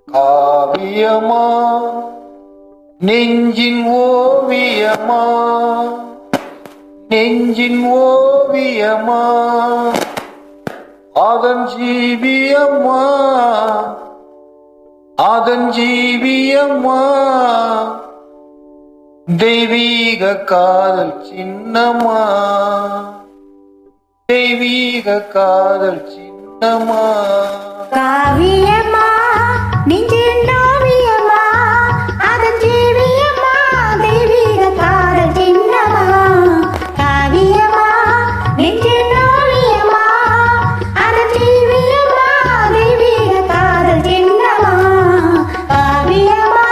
காவியமா நெஞ்சின் ஓவியமா நெஞ்சின் ஓவியமா அதன் ஜீவியம்மா அதன் ஜீவியம்மா தெய்வீக காதல் சின்னமா தெய்வீக காதல் சின்னமா காவியமா நெஞ்சின் ஓவியமா அதன் ஜீவியமா தெய்வீக காதல் சின்னமா காவியமா நெஞ்சின் ஓவியமா அதன் ஜீவியமா தெய்வீக காதல் சின்னமா காவியமா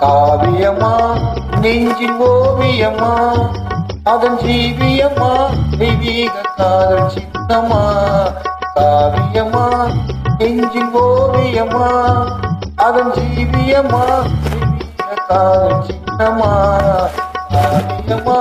காவியமா நெஞ்சின் ஓவியமா அதன் ஜீவியமா தெய்வீக காதல் சின்னமா காவியமா நெஞ்சின் ஓவியமா அதன் ஜீவியமா தெய்வீக காதல் சின்னமா காவியமா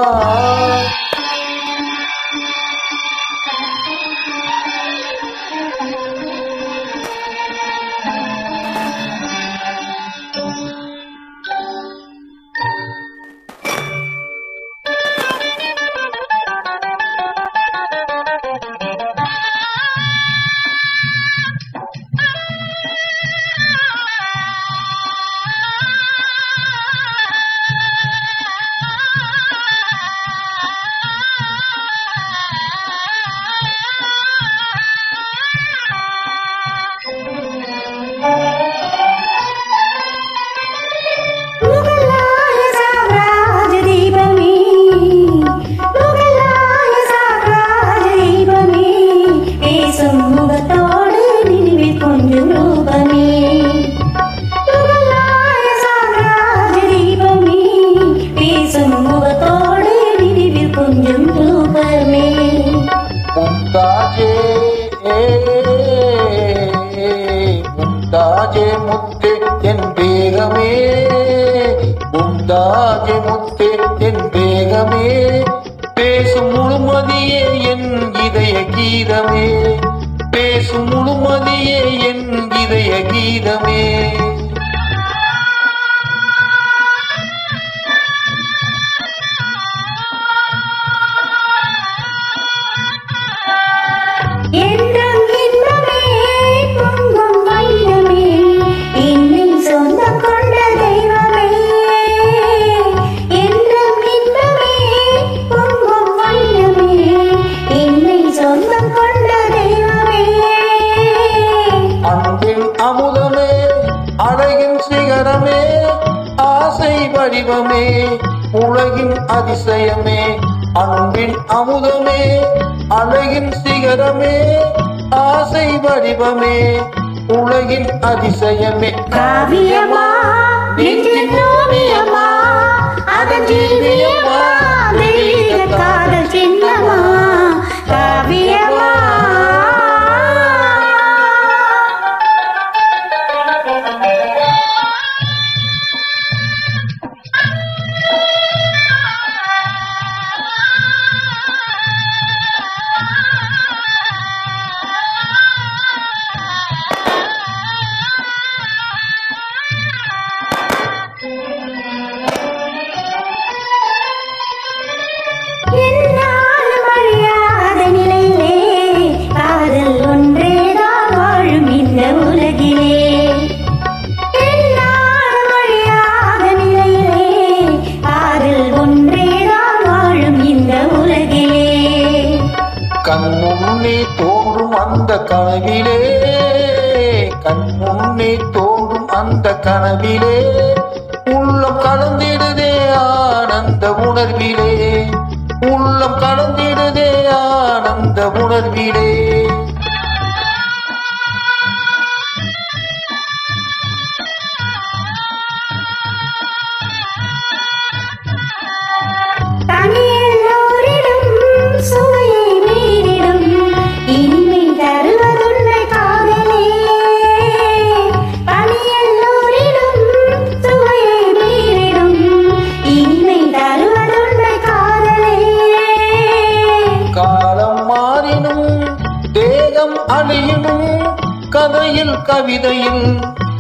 முந்தாஜே முத்தே என் வேகமே முந்தாஜே முத்தே என் வேகமே பேசும் முழுமதியே என் இதய கீதமே பேசும் முழுமதியே என் இதய கீதமே அமுதமே அழகின் சிகரமே ஆசை வடிவமே உலகின் அதிசயமே அன்பின் அமுதமே அழகின் சிகரமே ஆசை வடிவமே உலகின் அதிசயமே காவியமா நெஞ்சின் ஓவியமா அதன் ஜீவியமா தெய்வீக காதல் சின்னமா காவியமா கண்முன்னே தோன்றும் அந்த கனவிலே கண்முன்னே தோன்றும் அந்த கனவிலே உள்ளம் கலந்திடுதே ஆனந்த உணர்விலே உள்ளம் கலந்திடுதே ஆனந்த உணர்விலே காலம் மாறினும் கவிதையில்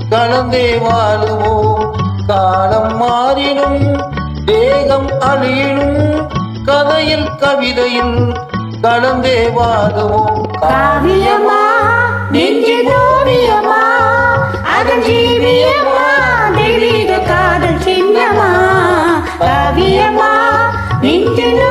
கலந்தே வாழுவோம். காலம் மாறினும் தேகம் அழியினும் கதையில் கவிதையில் கலந்தே வாழுவோம். காவியமா நெஞ்சின் ஓவியமா அதன் ஜீவியமா தெய்வீக காதல் சின்னமா. காவியமா நெஞ்சின்